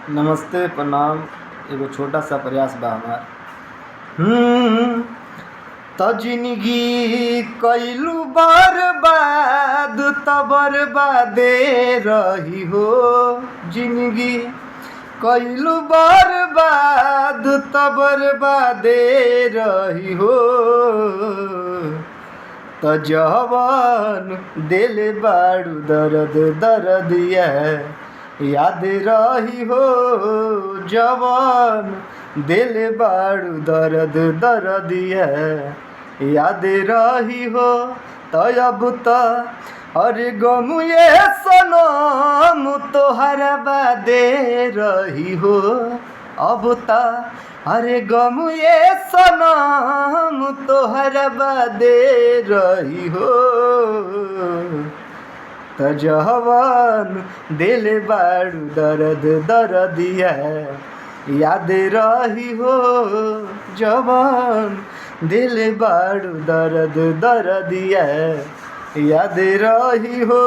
नमस्ते प्रणाम। एगो छोटा सा प्रयास बा हमार। हम्म, त जिंदगी कइलू बर्बाद त बर्बादे रही हो। जिंदगी कइलू बर्बाद त बर्बादे रही हो। त जवन दिल बाड़ू दर्द दर्दिया याद रही हो। जवन दिल बाड़ू दर्द दर्दिया याद रही हो। त अब त अरे गम ये सनम तोहरा बादे रही हो। अब त अरे गम ये सनम तोहरा बादे रही हो। त जवन दिल बाड़ू दर्द दर्दिया याद रही हो। जवन दिल बाड़ू दर्द दर्दिया याद रही हो।